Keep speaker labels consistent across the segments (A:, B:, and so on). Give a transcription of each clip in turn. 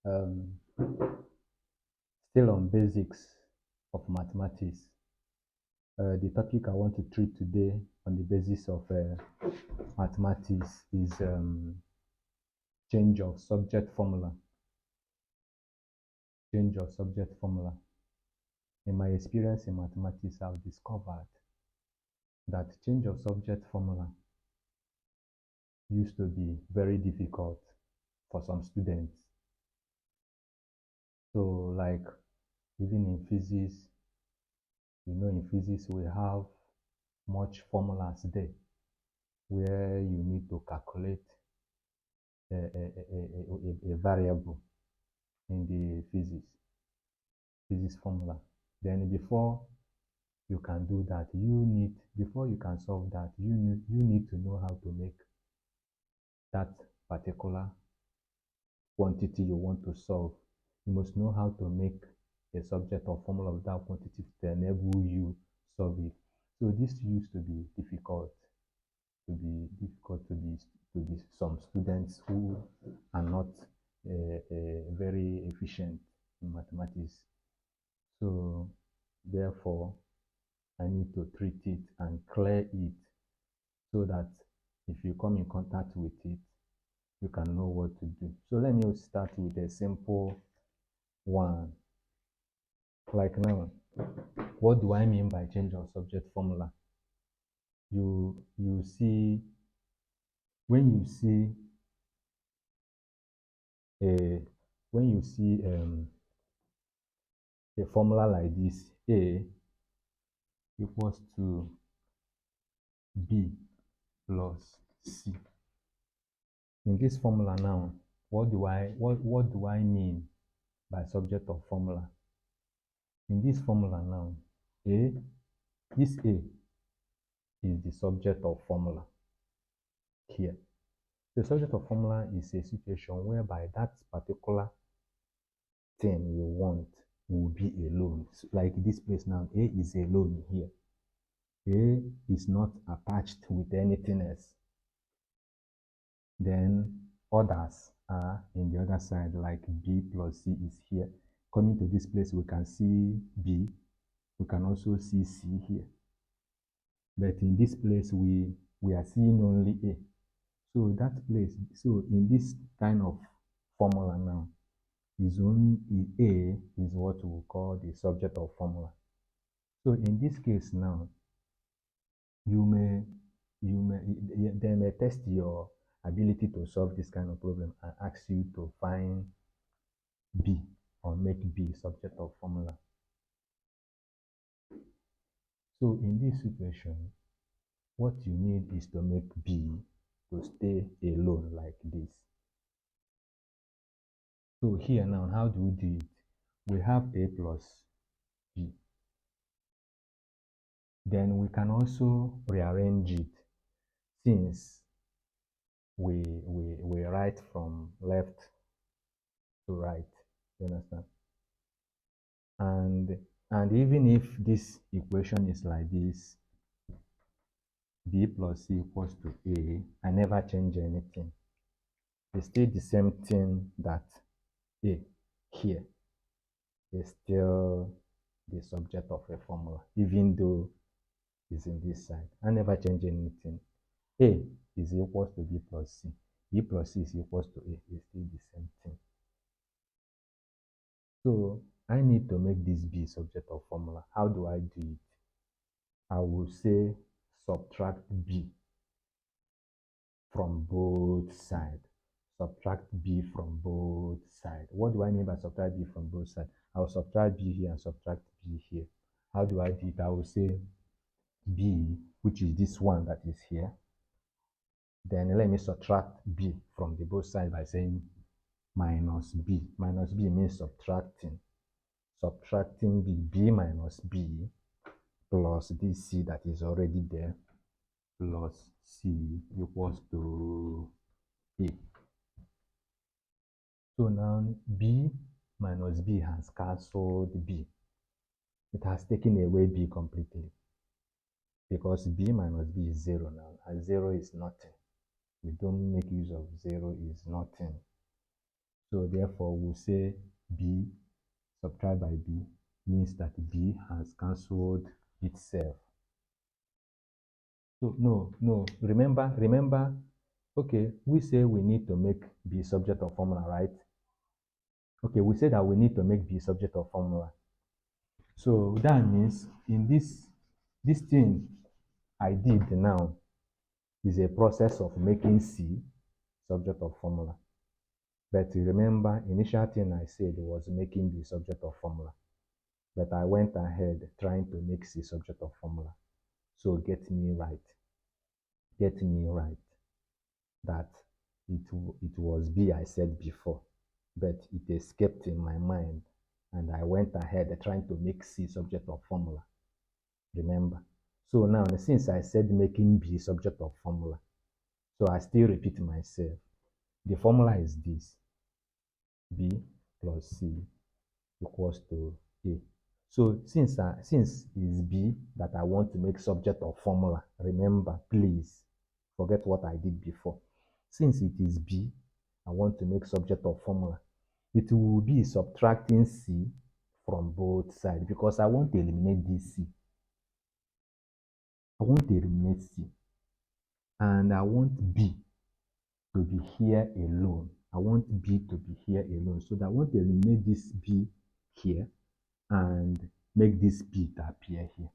A: Um, Still on basics of mathematics. The topic I want to treat today on the basis of mathematics is change of subject formula. Change of subject formula. In my experience in mathematics, I've discovered that change of subject formula used to be very difficult for some students. So, like even in physics, in physics we have much formulas there where you need to calculate a variable in the physics formula. Then before you can do that, before you can solve that, you need to know how to make that particular quantity you want to solve. You must know how to make a subject or formula of that quantity to enable you solve it. So this used to be difficult to be some students who are not very efficient in mathematics. So therefore, I need to treat it and clear it so that if you come in contact with it, you can know what to do. So let me start with a simple one. Like now, what do I mean by change of subject formula? You see, when you see a when you see a formula like this, A equals to B plus C. In this formula now, what do I mean by subject of formula? In this formula now, this A is the subject of formula here. The subject of formula is a situation whereby that particular thing you want will be alone. So like this place now, A is alone here. A is not attached with anything else. Then others are in the other side, like B plus C is here. Coming to this place, we can see B. We can also see C here. But in this place, we are seeing only A. So that place, so in this kind of formula now, A is what we call the subject of formula. So in this case now, they may test your ability to solve this kind of problem and ask you to find B or make B subject of formula. So in this situation, what you need is to make B to stay alone like this. So here now, how do we do it? We have A plus B. Then we can also rearrange it since we write from left to right. You understand? And even if this equation is like this, B plus C equals to A, I never change anything. It's still the same thing that A here is still the subject of a formula, even though it's in this side. I never change anything. A is equals to B plus C. B plus C is equals to A. It's still the same thing. So I need to make this B subject of formula. How do I do it? I will say subtract B from both sides. Subtract B from both sides. What do I mean by subtract B from both sides? I will subtract B here and subtract B here. How do I do it? I will say B, which is this one that is here. Then let me subtract B from the both sides by saying minus B. Minus B means subtracting. Subtracting B minus B plus this C that is already there plus C equals to A. So now B minus B has cancelled B. It has taken away B completely because B minus B is 0 now, and 0 is nothing. We don't make use of 0 is nothing. So therefore, we'll say B subtract by B means that B has cancelled itself. So no, remember, okay, we say we need to make B subject of formula, right? Okay, we say that we need to make B subject of formula. So that means in this thing I did now is a process of making C subject of formula. But remember, initial thing I said was making B subject of formula. But I went ahead trying to make C subject of formula. So get me right that it was B I said before, but it escaped in my mind and I went ahead trying to make C subject of formula. Remember? So now, since I said making B subject of formula, so I still repeat myself. The formula is this: B plus C equals to A. So since it's B that I want to make subject of formula, remember, please forget what I did before. Since it is B, I want to make subject of formula. It will be subtracting C from both sides because I want to eliminate this C. I want to eliminate C. And I want B to be here alone. I want B to be here alone. So that I want to eliminate this B here and make this B to appear here.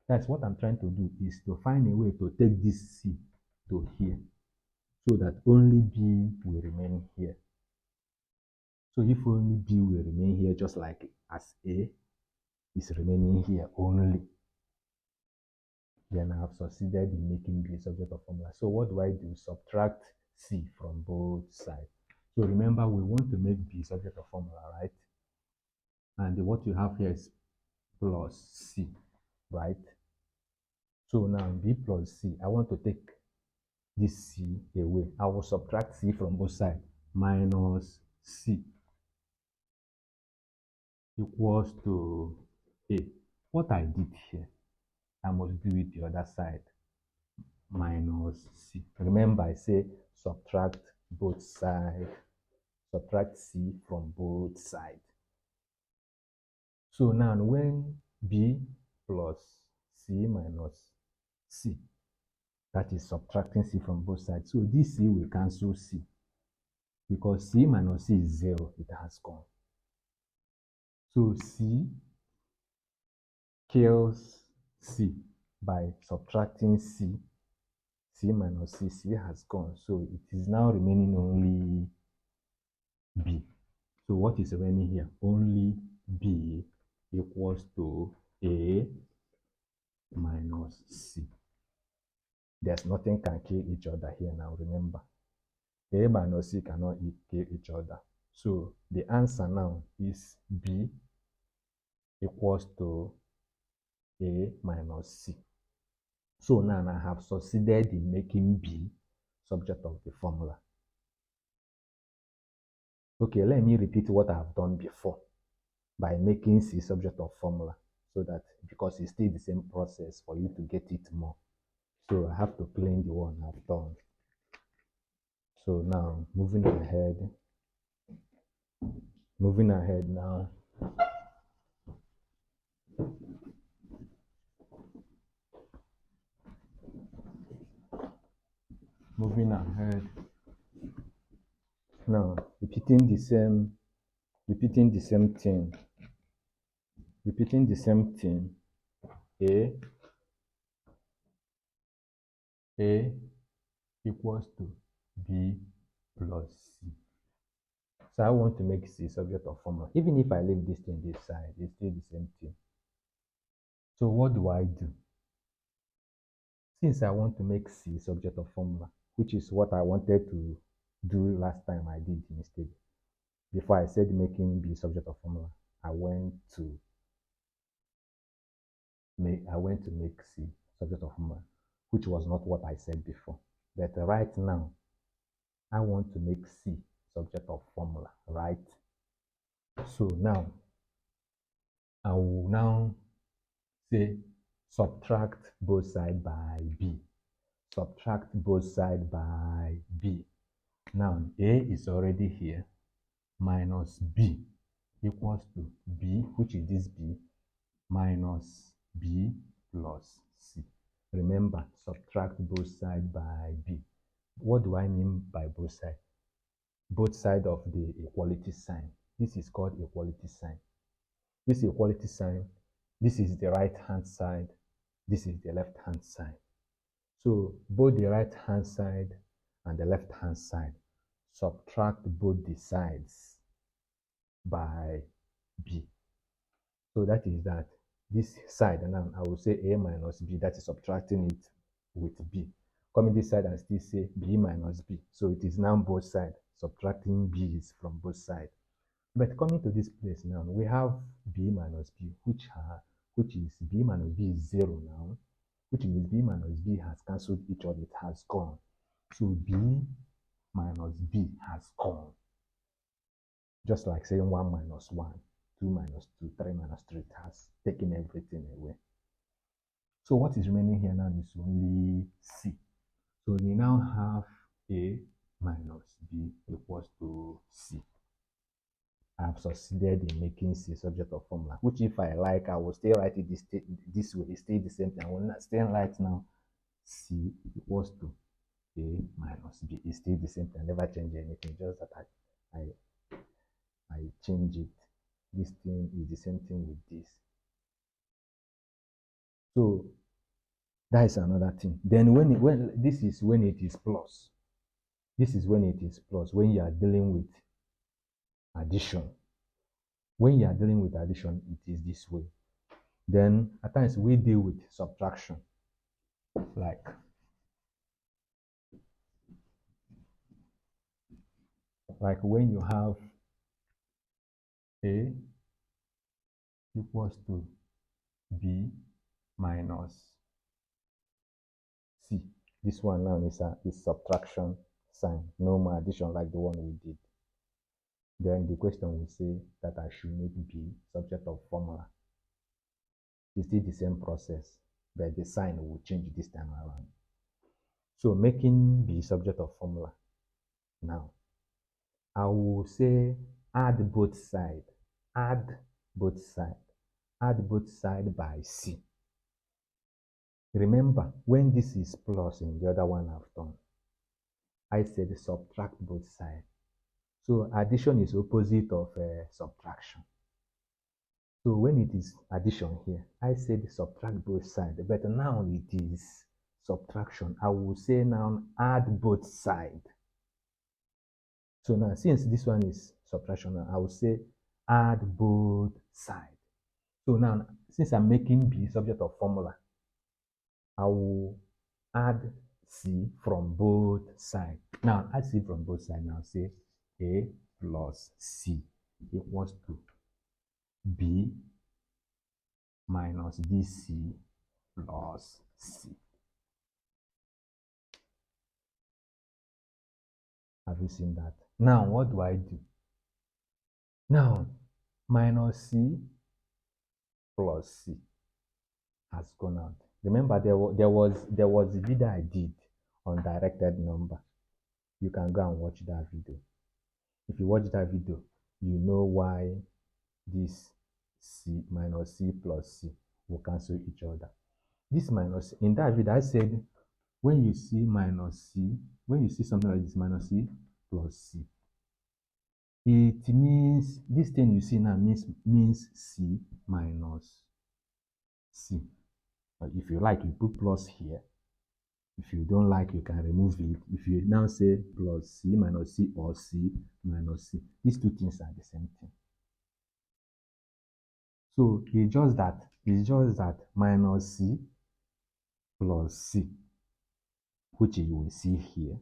A: That's what I'm trying to do, is to find a way to take this C to here so that only B will remain here. So if only B will remain here, just like as A is remaining here only, then I have succeeded in making B subject of formula. So what do I do? Subtract C from both sides. So remember, we want to make B subject of formula, right? And what you have here is plus C, right? So now B plus C, I want to take this C away. I will subtract C from both sides. Minus C equals to A. What I did here, I must do it the other side. Minus C. Remember, I say subtract both sides. Subtract C from both sides. So now when B plus C minus C, that is subtracting C from both sides. So this C will cancel C because C minus C is 0, it has gone. So C kills C by subtracting C. C minus C, C has gone. So it is now remaining only B. So what is remaining here? Only B equals to A minus C. There's nothing can kill each other here now, remember. A minus C cannot kill each other. So the answer now is B equals to A minus C. So now I have succeeded in making B subject of the formula. Okay, let me repeat what I have done before by making C subject of formula, so that because it's still the same process for you to get it more. So I have to clean the one I've done. So now moving ahead now. Moving ahead now, repeating the same thing. A equals to B plus C. So I want to make C subject of formula. Even if I leave this thing this side, it's still the same thing. So what do I do? Since I want to make C subject of formula, which is what I wanted to do last time I did instead. Before I said making B subject of formula, I went to make C subject of formula, which was not what I said before. But right now, I want to make C subject of formula, right? So now, I will now say subtract both sides by B. Subtract both sides by B. Now, A is already here. minus b equals to b, which is this b, minus b plus c. Remember, subtract both sides by b. What do I mean by both sides? Both sides of the equality sign. This is called equality sign. This equality sign, this is the right hand side, this is the left hand side. So both the right hand side and the left hand side, subtract both the sides by b. So that is that this side, and I will say a minus b, that is subtracting it with b. Coming this side and still say b minus b. So it is now both sides, subtracting b's from both sides. But coming to this place now, we have b minus b, which is b minus b is 0 now, which means b minus b has cancelled each other, it has gone. So b minus b has gone. Just like saying 1 minus 1, 2 minus 2, 3 minus 3, it has taken everything away. So what is remaining here now is only c. So we now have a minus b equals to c. I have succeeded in making c subject of formula, which if I like, I will still write it this way. It stays the same thing. I will not still write now c equals to a minus b. It stays the same thing. I never change anything, just that I change it. This thing is the same thing with this. So that is another thing. Then when this is when it is plus. This is when it is plus, when you are dealing with addition. When you are dealing with addition, it is this way. Then at times we deal with subtraction, like when you have a equals to b minus c. This one now is subtraction sign, no more addition like the one we did. Then the question will say that I should make b subject of formula. It's still the same process, but the sign will change this time around. So making b subject of formula. Now, I will say add both sides. Add both sides. Add both sides by c. Remember, when this is plus in the other one I've done, I said subtract both sides. So addition is opposite of subtraction. So when it is addition here, I said subtract both sides, but now it is subtraction. I will say now add both sides. So now since this one is subtraction, I will say add both sides. So now since I'm making b subject of formula, I will add c from both sides. Now add c from both sides. Now say a plus c equals to b minus bc plus c. Have you seen that? Now what do I do? Now minus c plus c has gone out. Remember, there was a video I did on directed number. You can go and watch that video. If you watch that video, you know why this c minus c plus c will cancel each other. This minus, in that video I said, when you see minus c, when you see something like this minus c plus c, it means this thing you see now means c minus c. If you like, you put plus here. If you don't like, you can remove it. If you now say plus c minus c or c minus c, these two things are the same thing. So it's just that minus c plus c, which you will see here.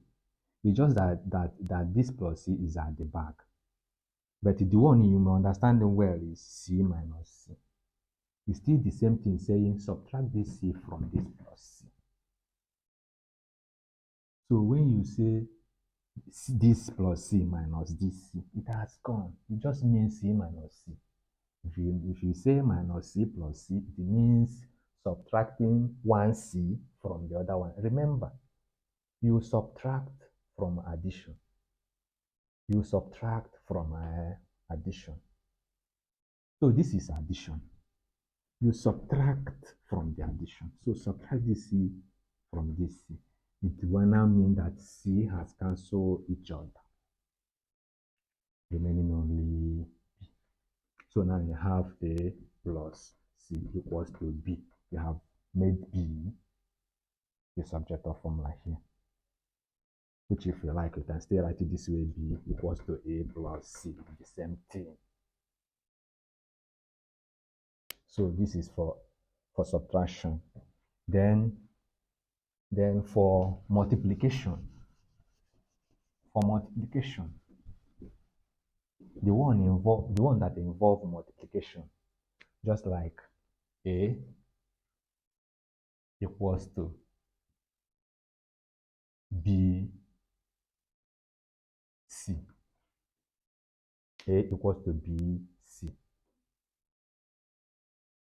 A: It's just that this plus c is at the back. But the one you may understand well is c minus c. It's still the same thing saying subtract this c from this plus c. So when you say this plus c minus this c, it has gone. It just means c minus c. If you say minus c plus c, it means subtracting one c from the other one. Remember, you subtract from addition. You subtract from addition. So this is addition. You subtract from the addition. So subtract this C from this C. It will now mean that C has cancelled each other, remaining only B. So now you have A plus C equals to B. You have made B the subject of formula here, which if you like, you can still write it this way: B equals to A plus C, the same thing. So this is for subtraction. Then for multiplication, the one that involve multiplication, just like A equals to B C. A equals to B C.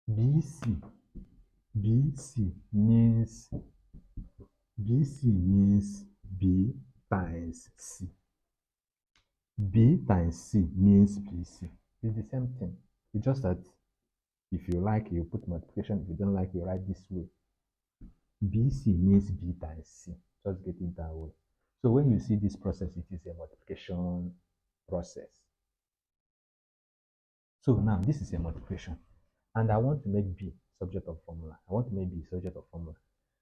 A: BC means B times C. B times C means BC. It's the same thing. It's just that if you like, you put multiplication. If you don't like, you write this way. BC means B times C. Just get it that way. So when you see this process, it is a multiplication process. So now this is a multiplication, and I want to make B subject of formula. I want to make B subject of formula,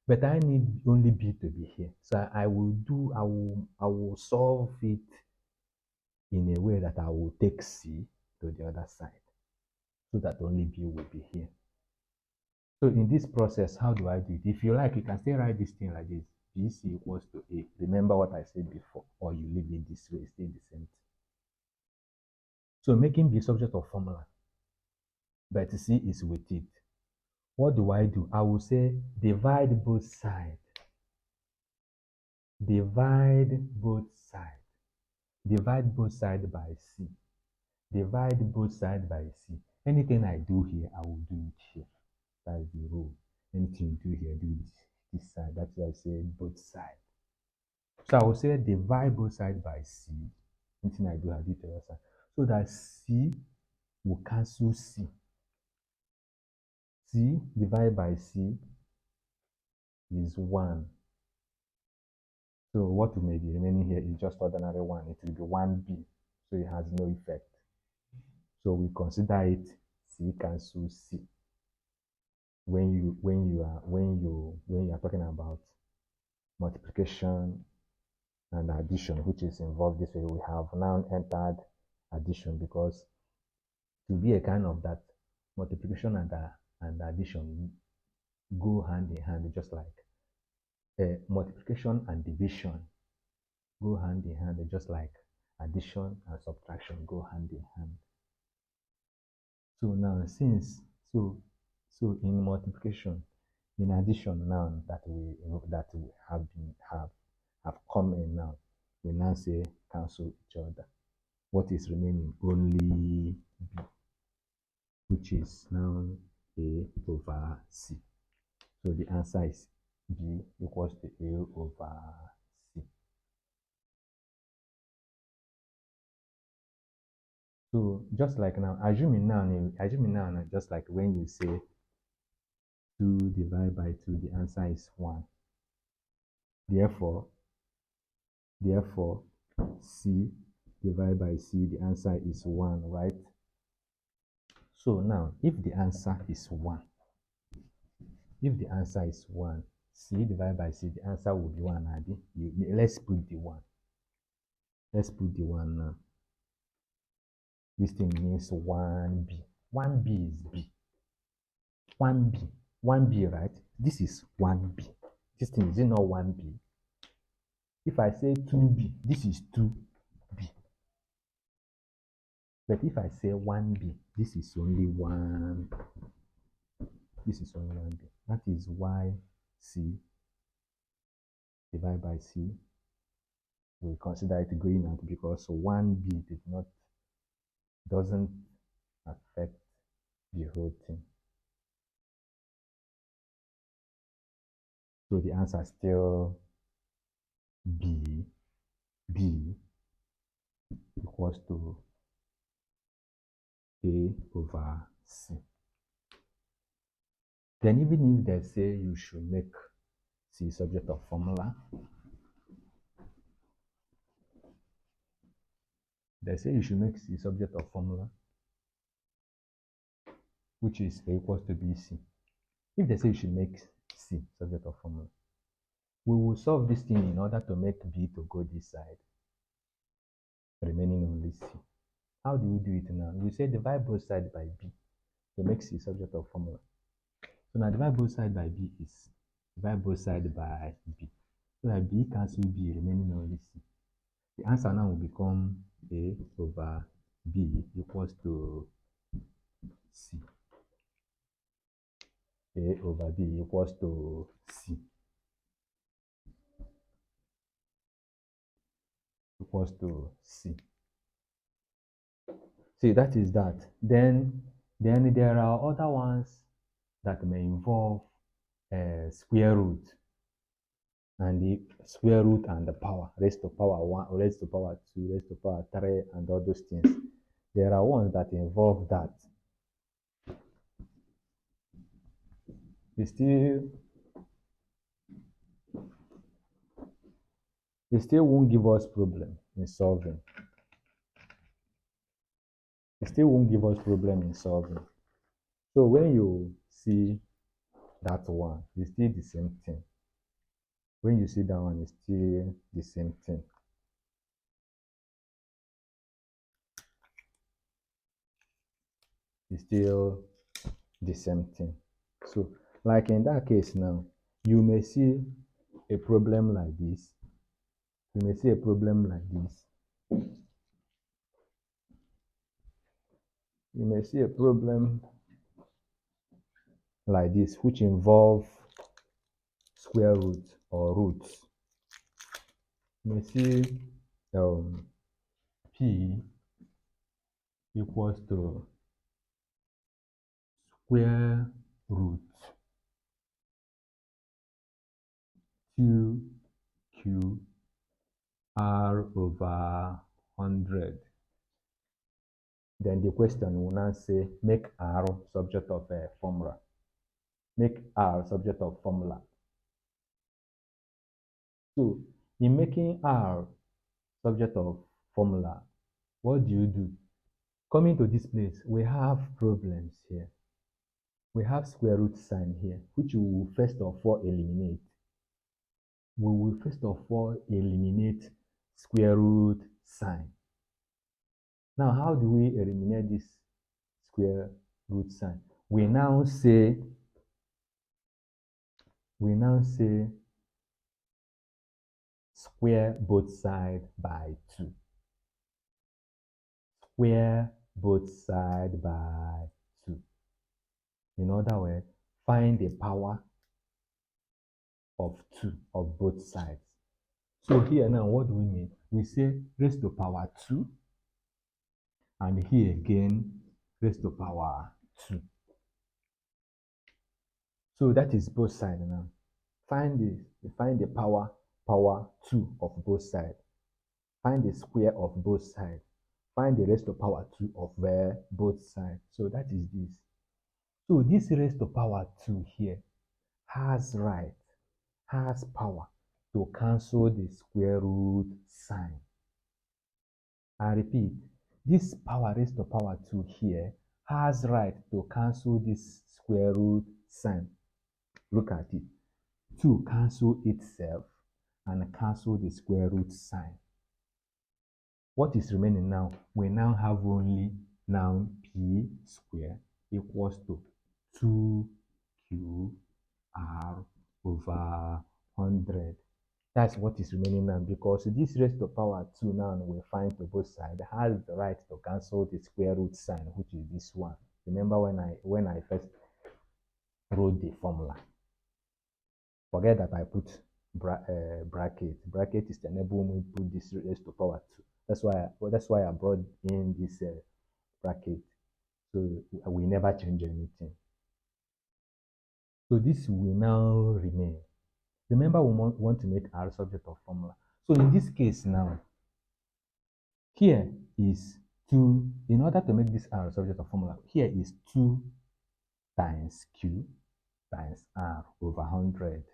A: but I need only B to be here. So I will solve it in a way that I will take C to the other side, so that only B will be here. So in this process, how do I do it? If you like, you can still write this thing like this: BC equals to A. Remember what I said before, or you leave it this way, stay the same thing. So making B subject of formula, but C is with it. What do? I will say divide both sides. Divide both sides. Divide both sides by C. Divide both sides by C. Anything I do here, I will do it here. That's the rule. Anything you do here, do it this side. That's why I say both sides. So I will say divide both sides by C. Anything I do, I do it to the other side. So that C will cancel C. C divided by C is 1. So what may be remaining here is just ordinary 1. It will be 1B. So it has no effect. So we consider it C cancel C. When you are talking about multiplication and addition, which is involved this way, we have now entered addition, because to be a kind of that multiplication and addition go hand in hand, just like multiplication and division go hand in hand, just like addition and subtraction go hand in hand. So now, so in multiplication, in addition now that we have come in now, we now say cancel each other. What is remaining? Only B, which is now A over C. So the answer is B equals to A over C. So just like now, assuming now, just like when you say 2 divided by 2, the answer is 1. Therefore, C divided by C, the answer is 1, right? So now, if the answer is 1, C divided by C, the answer will be 1, Adi. Let's put the 1. Let's put the 1 now. This thing means 1B. 1B is B. 1B, right? This is 1B. This thing is not 1B. If I say 2B, this is 2B. But if I say 1B, this is only 1. This is only 1B. That is why C divided by C, we consider it going out, because 1B doesn't affect the whole thing. So the answer is still B equals to A over C. Then even if they say you should make C subject of formula, they say you should make C subject of formula, which is A equals to BC. If they say you should make C subject of formula, we will solve this thing in order to make B to go this side, remaining only C. How do we do it now? We say divide both sides by B to make C subject of formula. So now divide both sides by B is divide both sides by B. So that B cancel B, remaining only C. The answer now will become A over B equals to C. A over B equals to C. Equals to C. See, that is that. Then there are other ones that may involve square root, and the square root and the power, raised to power 1, raised to power 2, raised to power 3, and all those things. There are ones that involve that. It still won't give us problem in solving. It still won't give us problem in solving. So when you see that one, it's still the same thing. When you see that one, it's still the same thing. It's still the same thing. So, like in that case now, you may see a problem like this. You may see a problem like this. You may see a problem like this, which involve square root or roots. You may see P equals to square root 2Q R over 100. Then the question will now say, make R subject of a formula. Make R subject of formula. So, in making R subject of formula, what do? Coming to this place, we have problems here. We have square root sign here, which we will first of all eliminate. We will first of all eliminate square root sign. Now, how do we eliminate this square root sign? We now say square both sides by 2. Square both sides by 2. In other words, find the power of 2 of both sides. So here now, what do we mean? We say raised to power 2, and here again raised to power 2. So that is both sides now. Find the power 2 of both sides. Find the square of both sides. Find the raised to power 2 of both sides. So that is this. So this raised to power 2 here has power to cancel the square root sign. I repeat, this power raised to power 2 here has right to cancel this square root sign. Look at it. 2 cancel itself and cancel the square root sign. What is remaining now? We now have only now P square equals to 2Q R over 100. That's what is remaining now, because this raised to power 2 now we find to both sides has the right to cancel the square root sign, which is this one. Remember when I first wrote the formula? Forget that I put bracket. Bracket is to enable me to put this raised to power 2. That's why I brought in this bracket. So we never change anything. So this will now remain. Remember, we want to make R subject of formula. So in this case now, here is in order to make this R subject of formula, here is 2 times Q times R over 100.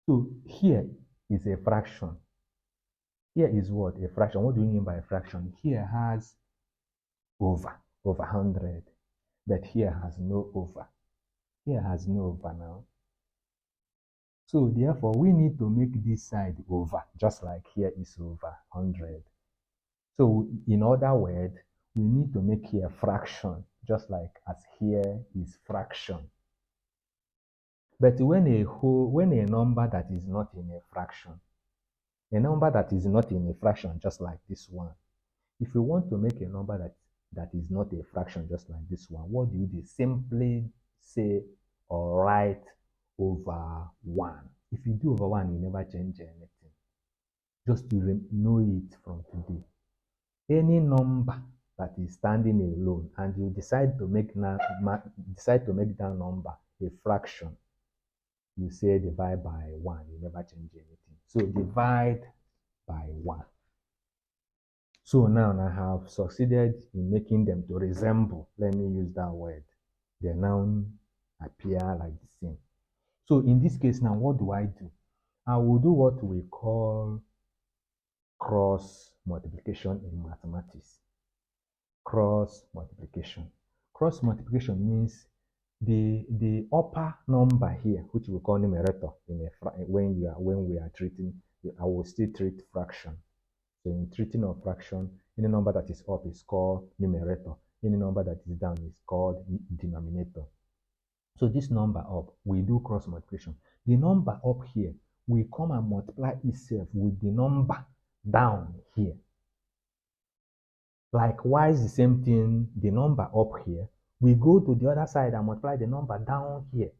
A: So here is a fraction. Here is what? A fraction. What do we mean by a fraction? Here has over 100, but here has no over. Here has no over now. So therefore, we need to make this side over, just like here is over 100. So in other words, we need to make here fraction, just like as here is fraction. But when a number that is not in a fraction, a number that is not in a fraction, just like this one, if you want to make a number that is not a fraction, just like this one, what do you do? Simply say or write over 1. If you do over 1, you never change anything. Just to know it from today. Any number that is standing alone and you decide to make that number a fraction, you say divide by 1. You never change anything. So divide by 1. So now I have succeeded in making them to resemble. Let me use that word. They now appear like the same. So in this case now, what do I do? I will do what we call cross multiplication in mathematics. Cross multiplication. Cross multiplication means the upper number here, which we call numerator, when we are treating, I will still treat fraction. So in treating of fraction, any number that is up is called numerator. Any number that is down is called denominator. So this number up, we do cross multiplication. The number up here, we come and multiply itself with the number down here. Likewise, the same thing, the number up here, we go to the other side and multiply the number down here.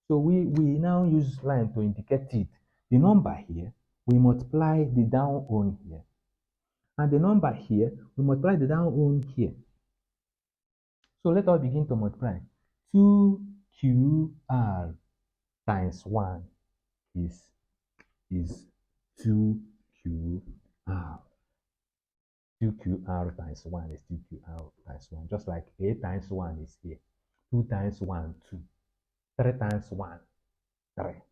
A: So we now use line to indicate it. The number here, we multiply the down on here. And the number here, we multiply the down on here. So let us begin to multiply. 2QR times 1 is 2QR. 2QR times 1 is 2QR times 1. Just like A times 1 is A. 2 times 1, 2. 3 times 1, 3.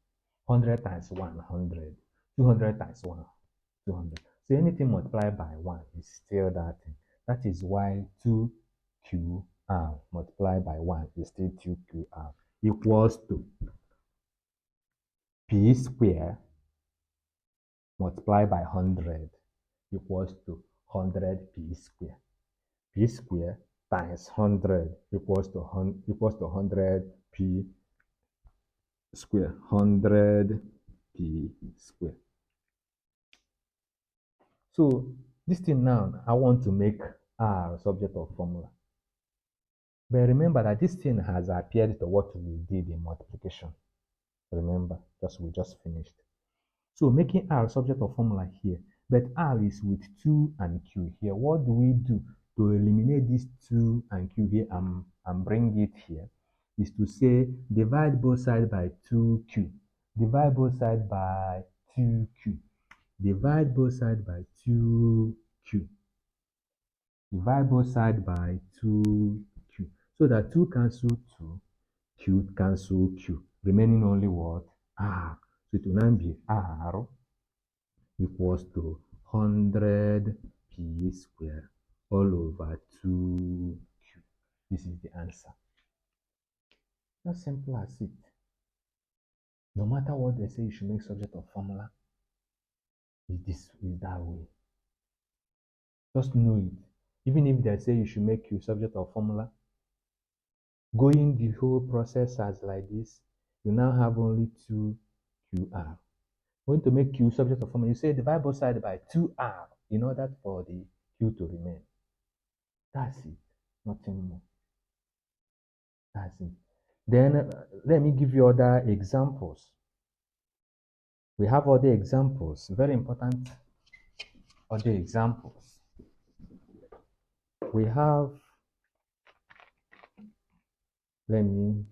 A: 100 times 1, 100. 200 times 1, 200. So anything multiplied by 1 is still that thing. That is why 2QR multiplied by 1 is still 2QR equals to P square multiplied by 100 equals to 100 P square. P square times 100 equals to 100 P square. 100 P square. So this thing now, I want to make R subject of formula. But remember that this thing has appeared to what we did in multiplication. Remember, we just finished. So making R subject of formula here, but R is with 2 and Q here. What do we do to eliminate this 2 and Q here and bring it here? Is to say divide both sides by 2Q. Divide both sides by 2Q. Divide both sides by 2Q. Divide both sides by 2Q. So that 2 cancel 2, Q cancel Q. Remaining only what? R. So it will now be R equals to 100 P square all over 2Q. This is the answer. As simple as it. No matter what they say, you should make subject of formula. Is that way. Just know it. Even if they say you should make Q subject of formula, going the whole process as like this, you now have only 2QR. Going to make Q subject of formula, you say divide both sides by 2R in order for the Q to remain. That's it. Nothing more. That's it. Then let me give you other examples. We have other examples, very important other examples. We have, let me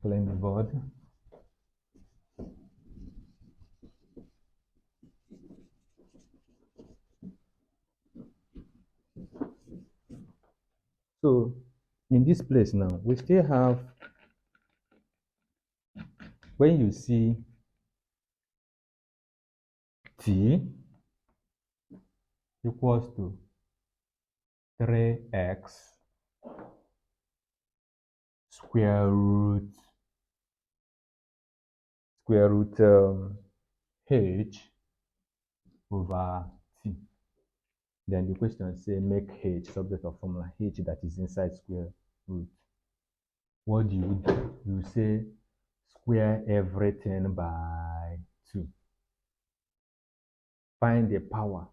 A: clean the board. So in this place now, we still have, when you see t equals to 3x square root h over t. Then the question say make h subject of formula h that is inside square root. What do? You say square everything by 2. Find the power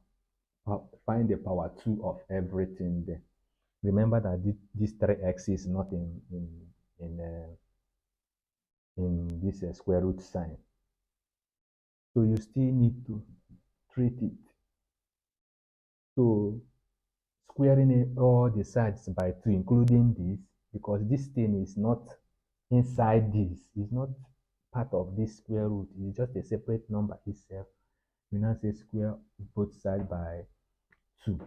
A: 2 of everything there. Remember that this 3x is not in this square root sign. So you still need to treat it. So squaring all the sides by 2, including this, because this thing is not inside this, is not part of this square root, it's just a separate number itself. We now say square both sides by 2.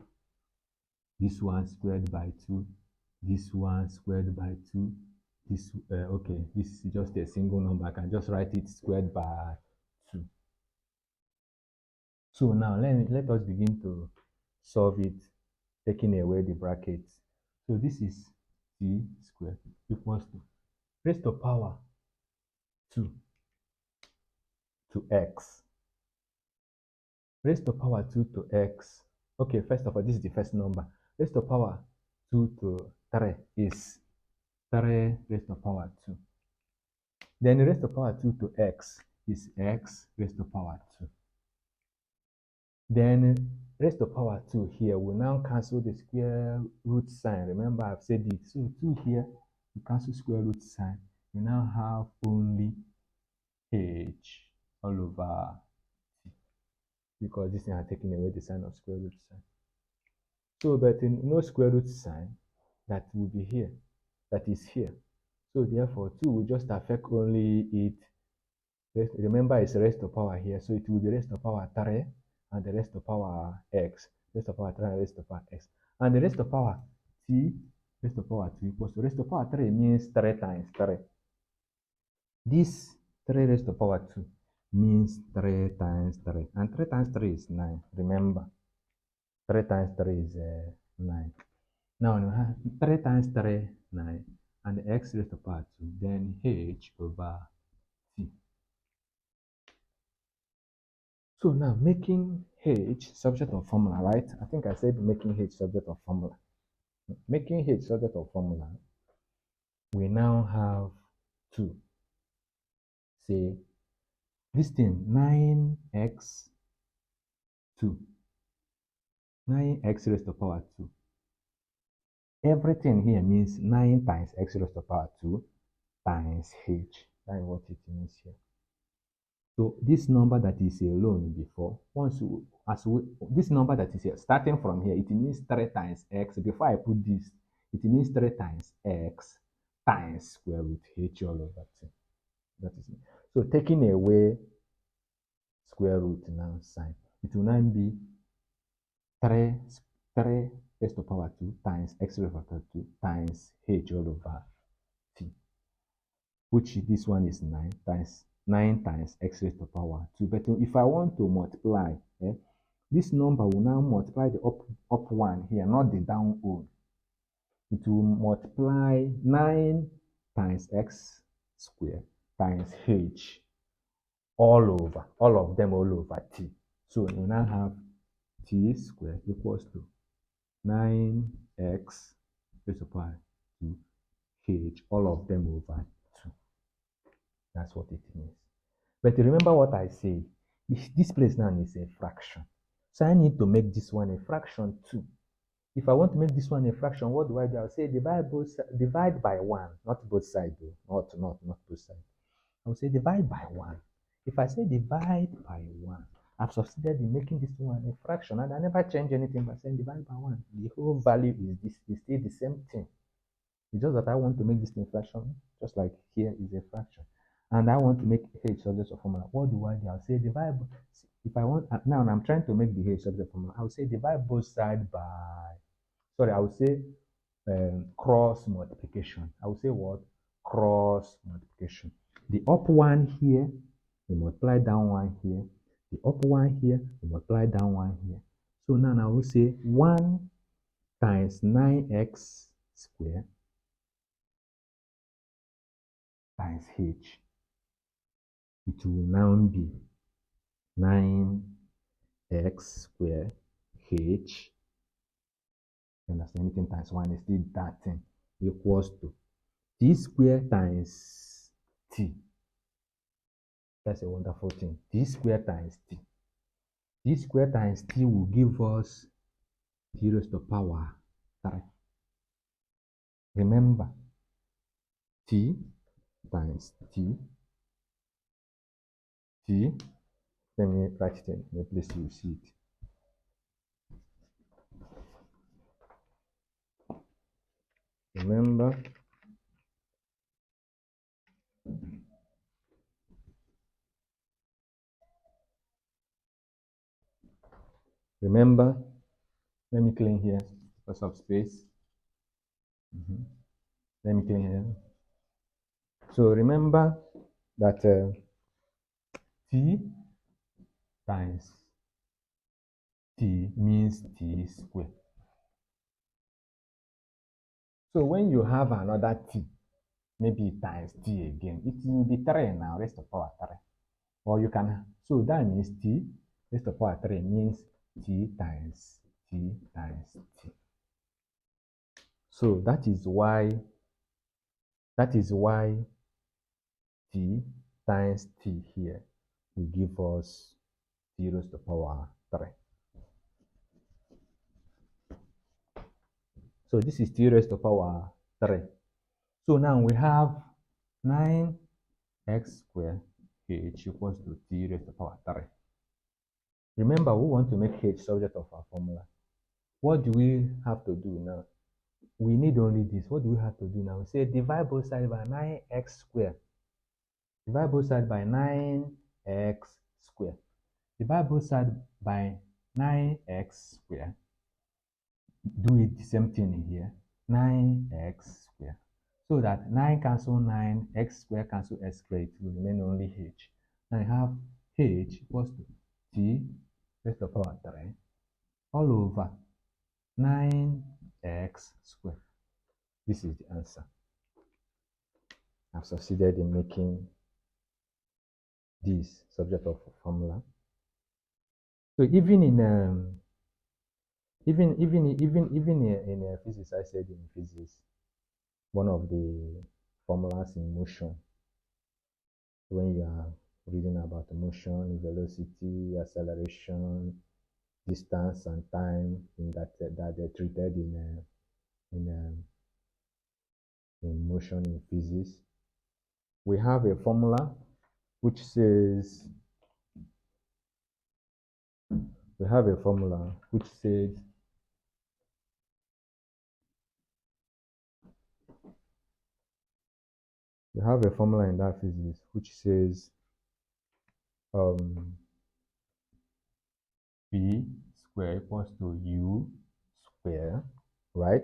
A: This one squared by 2, this one squared by 2, this okay, this is just a single number. I can just write it squared by 2. So now let us begin to solve it, taking away the brackets. So this is t squared equals to raised to power 2 to x. Raised to power 2 to x. Okay, first of all, this is the first number. Raised to power 2 to 3 is 3 raised to power 2. Then raised to power 2 to x is x raised to power 2. Then raised to power 2 here will now cancel the square root sign. Remember, I've said it. So 2 here, you cancel square root sign. You now have only h all over t, because this thing has taken away the sign of square root sign. So, but no square root sign that will be here, that is here. So therefore, 2 will just affect only it. Remember, it's raised to power here, so it will be raised to power 3 and the raised to power x, raised to power 3 and raised to power x. And the raised to power t, raised to power 2 equals to raised to power 3 means 3 times 3. This 3 raised to power 2 means 3 times 3. And 3 times 3 is 9. Remember, 3 times 3 is 9. Now, 3 times 3, 9. And the x raised to power 2, then h over t. So now making h subject of formula, right? I think I said making h subject of formula. Making h subject of formula, we now have 2. Say this thing 9x 2. 9x raised to power 2. Everything here means 9 times x raised to power 2 times h. That is what it means here. So this number that is alone before, this number that is here, starting from here, it means 3 times x. Before I put this, it means 3 times x times square root h all over 2. That is it. So taking away square root now sign, it will now be 3 raised to power 2 times x raised to power 2 times h all over t, which this one is 9 times x raised to power 2. But if I want to multiply, this number will now multiply the up one here, not the down one. It will multiply 9 times x squared times h all of them all over t. So we now have t squared equals to 9x raised to power 2 h all of them over 2. That's what it means. But remember what I say, this place now is a fraction. So I need to make this one a fraction too. If I want to make this one a fraction, what do? I'll say divide by 1, not both sides, not both sides. I'll say divide by 1. If I say divide by 1, I've succeeded in making this one a fraction, and I never change anything by saying divide by 1. The whole value is still the same thing. It's just that I want to make this thing fraction, just like here is a fraction. And I want to make h subject of formula. What do? I'll say divide. If I want, now I'm trying to make the h subject formula, I'll say divide both sides by, sorry, I will say cross multiplication. I would say what? Cross multiplication. The up one here, we multiply down one here. The up one here, we multiply down one here. So now I will say 1 times 9x squared times h. It will now be 9x squared h. You understand? Anything times 1 is still that thing equals to t squared times t. That's a wonderful thing. T squared times t. T squared times t will give us t raised to the power 3. Remember, t times t. Let me write it in a place you see it. Remember, let me clean here because of space. Let me clean here. So remember that t times t means t squared. So when you have another t, maybe times t again, it will be 3 now, raised to the power 3. Or you can, so that means t raised to the power 3 means t times t times t. So that is why t times t here will give us t raised to the power 3. So this is t raised to the power 3. So now we have 9x squared h equals to t raised to the power 3. Remember, we want to make h subject of our formula. What do we have to do now? We need only this. What do we have to do now? We say divide both sides by 9x squared. Divide both sides by 9x squared. Divide both sides by 9x squared. Do it the same thing in here. 9x squared. So that 9 cancel 9, x squared cancel x squared, it will remain only h. Now I have h equals to t raised to the power 3 all over 9x squared. This is the answer. I've succeeded in making this subject of a formula. So even in physics, I said in physics, one of the formulas in motion, when you are reading about motion, velocity, acceleration, distance, and time, in that they're treated in motion in physics, we have a formula which says we have a formula which says we have a formula in that physics which says p square equals to u square, right,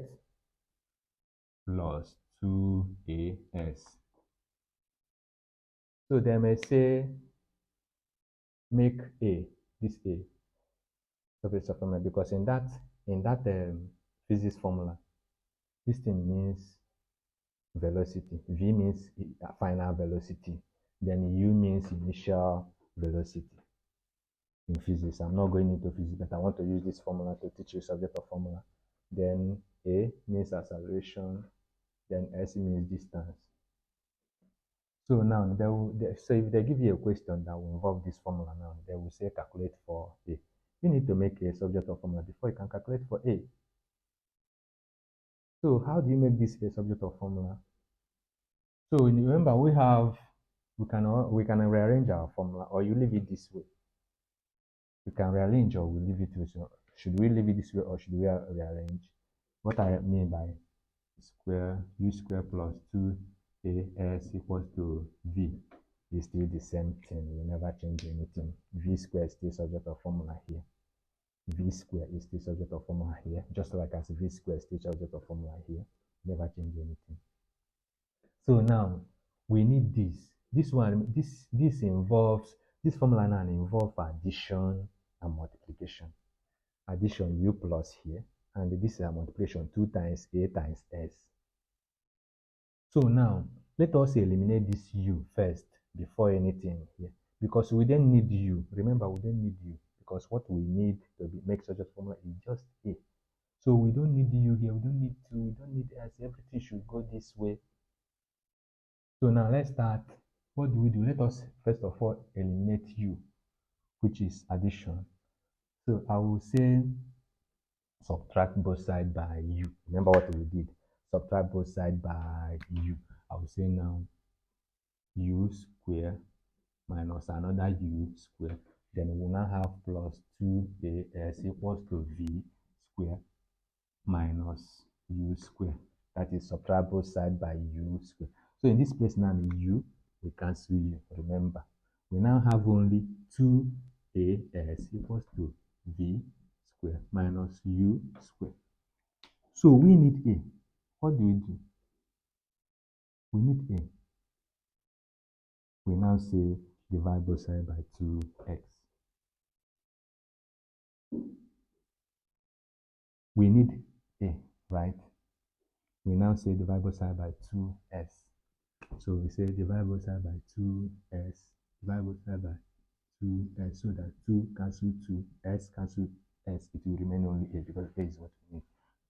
A: plus 2as. So they may say make this a surface of formula, because in that physics formula, this thing means velocity. V means final velocity. Then u means initial velocity. In physics, I'm not going into physics, but I want to use this formula to teach you subject of formula. Then a means acceleration. Then s means distance. So now, so if they give you a question that will involve this formula now, they will say calculate for a. You need to make a subject of formula before you can calculate for a. So how do you make this a subject of formula? So remember, we can rearrange our formula, or you leave it this way. We can rearrange, or we leave it this way. Should we leave it this way, or should we rearrange? What I mean by u square plus 2as equals to v is still the same thing. We never change anything. V square is still subject of formula here. v square is the subject of formula here, just like as v square is the subject of formula here. Never change anything. So now we need this. This involves this formula now involves addition and multiplication. Addition u plus here, and this is a multiplication 2 times a times s. So now let us eliminate this u first before anything here, because we don't need u. Remember, we don't need u because what we need to make such a formula is just a. So we don't need u here. We don't need 2. We don't need s. Everything should go this way. So now let's start. What do we do? Let us first of all eliminate u, which is addition. So I will say subtract both sides by u. Remember what we did? Subtract both sides by u. I will say now u square minus another u square. Then we will now have plus 2as equals to v square minus u square. That is subtract both sides by u square. So in this place now, u, we cancel u. Remember, we now have only 2as equals to v square minus u square. So we need a. What do? We need a. We now say divide both sides by 2x. We need a, right? We now say divide both sides by 2s. So we say divide both sides by 2s, divide both sides by 2s, so that 2 cancel 2, s cancel s, it will remain only a because a is what we need.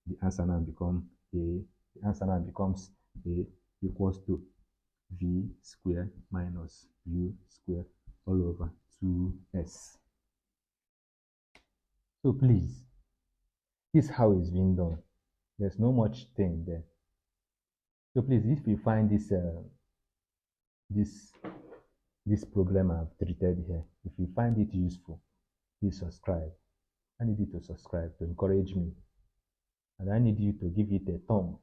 A: The answer now becomes a. The answer now becomes a equals to v square minus u square all over 2s. So please, this is how it's being done. There's no much thing there. So please, if you find this problem I've treated here, if you find it useful, please subscribe. I need you to subscribe to encourage me, and I need you to give it a thumb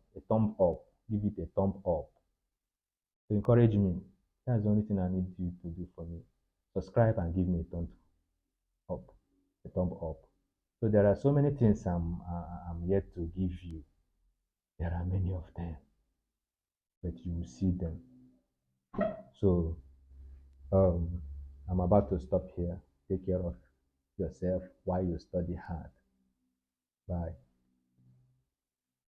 A: up. Give it a thumb up to encourage me. That's the only thing I need you to do for me. Subscribe and give me a thumb up. A thumb up. So there are so many things I'm yet to give you. There are many of them, but you will see them. So I'm about to stop here. Take care of yourself while you study hard. Bye.